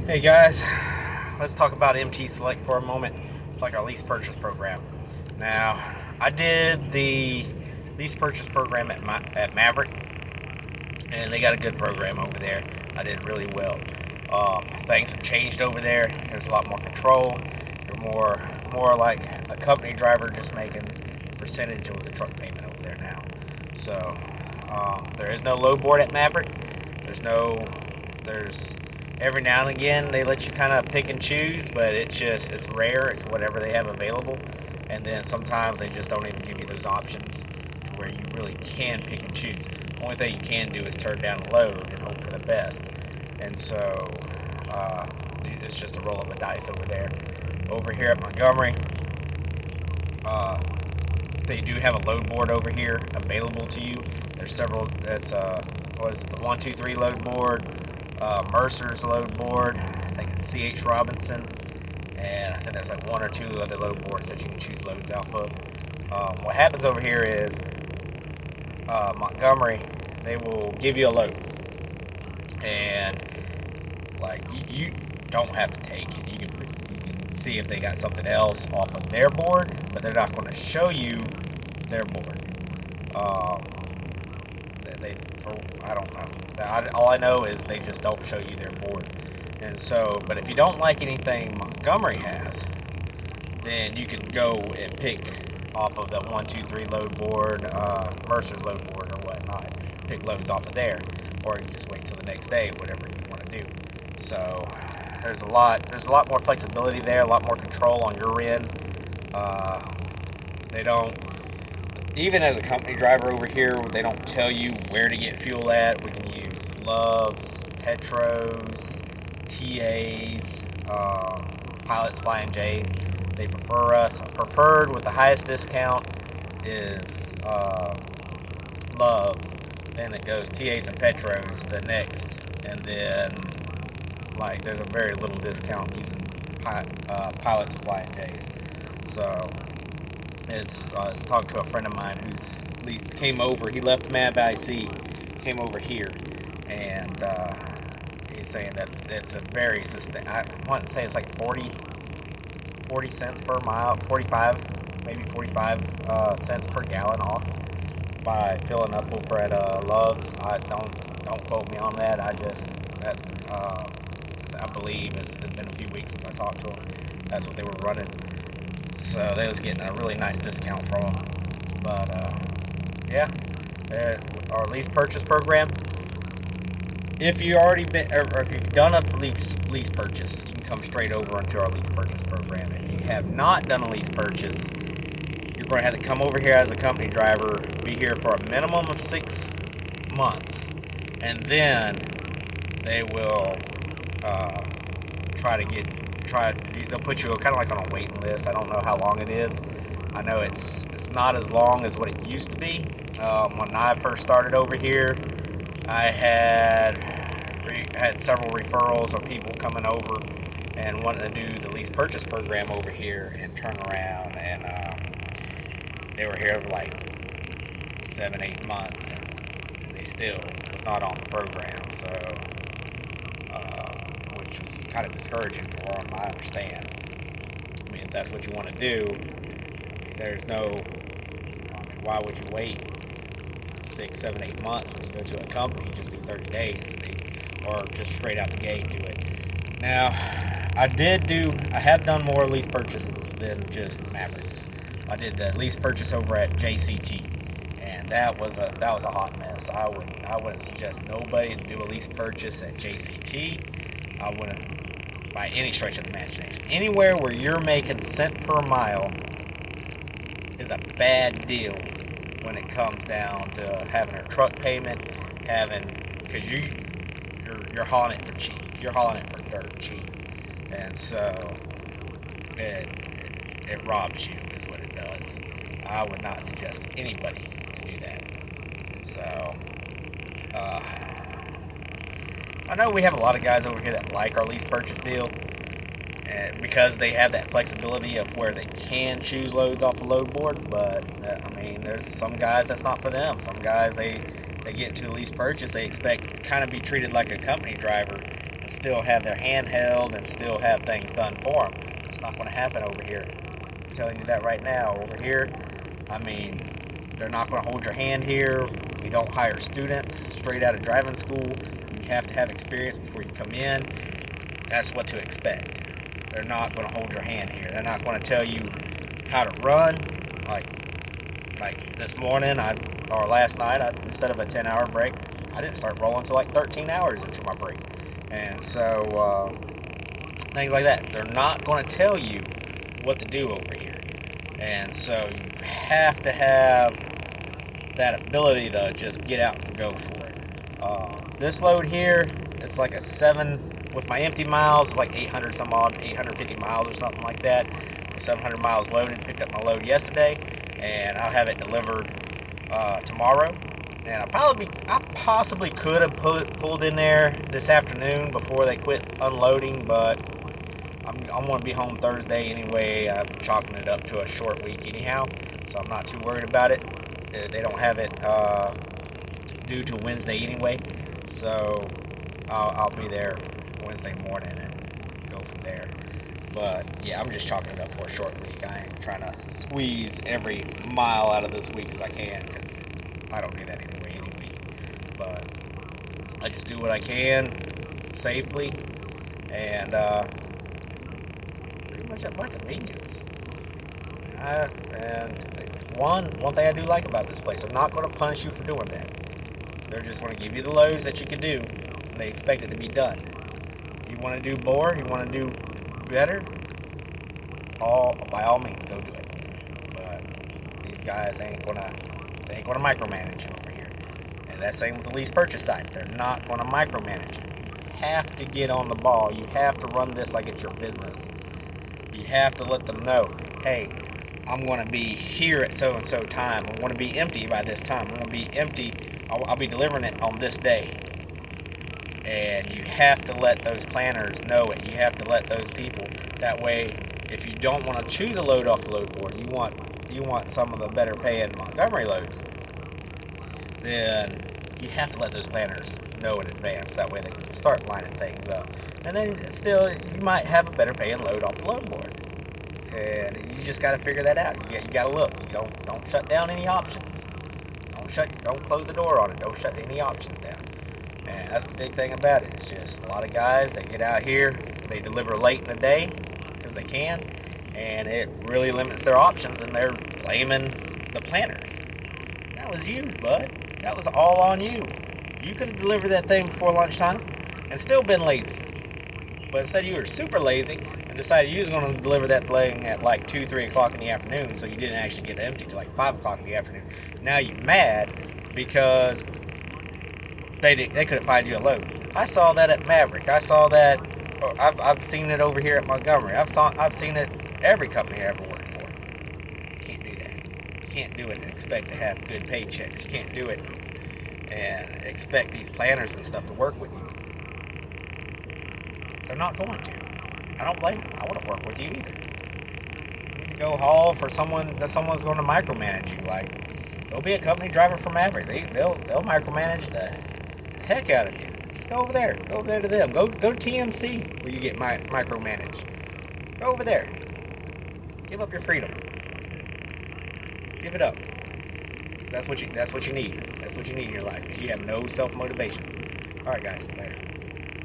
Hey guys, let's talk about MT Select for a moment. It's like our lease purchase program. Now, I did the lease purchase program at Maverick, and they got a good program over there. I did really well. Things have changed over there. There's a lot more control. You're more like a company driver, just making a percentage of the truck payment over there now. So there is no load board at Maverick. There's every now and again they let you kind of pick and choose, but it's rare. It's whatever they have available, and then sometimes they just don't even give you those options to where you really can pick and choose. The only thing you can do is turn down a load and hope for the best, and so it's just a roll of the dice over there. Over here at Montgomery, they do have a load board over here available to you. There's several. It's what is it? The 123 load board, Mercer's load board. I think it's CH Robinson, and I think there's like one or two other load boards that you can choose loads off of. What happens over here is Montgomery, they will give you a load, and like you don't have to take it. You can see if they got something else off of their board, but they're not going to show you their board. I don't know. All I know is they just don't show you their board. And so, but if you don't like anything Montgomery has, then you can go and pick off of the 123 load board, Mercer's load board or whatnot. Pick loads off of there, or you just wait till the next day, whatever you want to do. So there's a lot more flexibility there, a lot more control on your end. They don't. Even as a company driver over here, they don't tell you where to get fuel at. We can use Loves, Petros, TAs, Pilots, Flying J's. They prefer us. Preferred with the highest discount is Loves. Then it goes TAs and Petros the next. And then, like, there's a very little discount using Pilots and Flying J's. So I was talking to a friend of mine who's at least came over. He left Mav IC, came over here, and he's saying that it's a very I want to say it's like 40 cents per mile, 45, maybe 45 cents per gallon off by filling up over at Love's. Don't quote me on that. I believe it's been a few weeks since I talked to him. That's what they were running. So they was getting a really nice discount from them. But yeah, our lease purchase program. If you already been, or if you've done a lease purchase, you can come straight over into our lease purchase program. If you have not done a lease purchase, you're going to have to come over here as a company driver, be here for a minimum of 6 months, and then they will they'll put you kind of like on a waiting list. I don't know how long it is. I know it's not as long as what it used to be. When I first started over here, I had several referrals of people coming over and wanting to do the lease purchase program over here and turn around, and they were here for like 7-8 months, and they still was not on the program. So which was kind of discouraging for them, I understand. I mean, if that's what you want to do, why would you wait 6, 7, 8 months when you go to a company? Just do 30 days, or just straight out the gate do it. Now, I have done more lease purchases than just Mavericks. I did the lease purchase over at JCT, and that was a hot mess. I wouldn't suggest nobody to do a lease purchase at JCT. I wouldn't, by any stretch of the imagination. Anywhere where you're making cent per mile is a bad deal when it comes down to having a truck payment, because you're hauling it for cheap. You're hauling it for dirt cheap, and so it robs you, is what it does. I would not suggest anybody to do that. So I know we have a lot of guys over here that like our lease purchase deal, because they have that flexibility of where they can choose loads off the load board. But I mean, there's some guys that's not for them. Some guys, they get into the lease purchase, they expect to kind of be treated like a company driver, and still have their hand held and still have things done for them. It's not going to happen over here. I'm telling you that right now. Over here, I mean, they're not going to hold your hand here. We don't hire students straight out of driving school. You have to have experience before you come in. That's what to expect. They're not going to hold your hand here. They're not going to tell you how to run. Like this morning, or last night, instead of a 10-hour break, I didn't start rolling until like 13 hours into my break. And so, things like that. They're not going to tell you what to do over here. And so you have to have that ability to just get out and go for it. This load here, it's like a 7, with my empty miles, it's like 800 some odd, 850 miles or something like that. 700 miles loaded. Picked up my load yesterday, and I'll have it delivered tomorrow. And I possibly could have pulled in there this afternoon before they quit unloading, but I'm going to be home Thursday anyway. I'm chalking it up to a short week anyhow, so I'm not too worried about it. They don't have it due to Wednesday anyway, so I'll be there Wednesday morning and go from there. But yeah, I'm just chalking it up for a short week. I ain't trying to squeeze every mile out of this week as I can, because I don't do that anyway any week. But I just do what I can safely, and pretty much at my convenience. And one thing I do like about this place, I'm not going to punish you for doing that. They're just going to give you the loads that you can do, and they expect it to be done. You want to do more, you want to do better, by all means go do it. But these guys ain't gonna micromanage you over here. And that's same with the lease purchase side. They're not gonna micromanage you. You have to get on the ball. You have to run this like it's your business. You have to let them know, hey, I'm gonna be here at so and so time. I'm gonna be empty by this time. I'm gonna be empty. I'll be delivering it on this day. And you have to let those planners know it. You have to let those people. That way, if you don't want to choose a load off the load board, you want some of the better paying Montgomery loads, then you have to let those planners know in advance. That way they can start lining things up. And then still, you might have a better paying load off the load board. And you just got to figure that out. You got to look. You don't shut down any options. Don't close the door on it. Don't shut any options down. And that's the big thing about it. It's just a lot of guys, they get out here, they deliver late in the day because they can, and it really limits their options, and they're blaming the planners. That was you, bud. That was all on you. You could have delivered that thing before lunchtime and still been lazy. But instead you were super lazy and decided you was going to deliver that thing at like 2, 3 o'clock in the afternoon, so you didn't actually get it empty till like 5 o'clock in the afternoon. Now you're mad because they couldn't find you a load. I saw that at Maverick. I saw that. I've seen it over here at Montgomery. I've seen it every company I ever worked for. You can't do that. You can't do it and expect to have good paychecks. You can't do it and expect these planners and stuff to work with you. They're not going to. I don't blame them. I wouldn't work with you either. You need to go haul for someone's going to micromanage you. Like, go be a company driver for Maverick. They'll micromanage the heck out of you. Just go over there. Go over there to them. Go to TMC where you get micromanaged. Go over there. Give up your freedom. Give it up. That's what you need. That's what you need in your life, because you have no self-motivation. All right, guys. Later.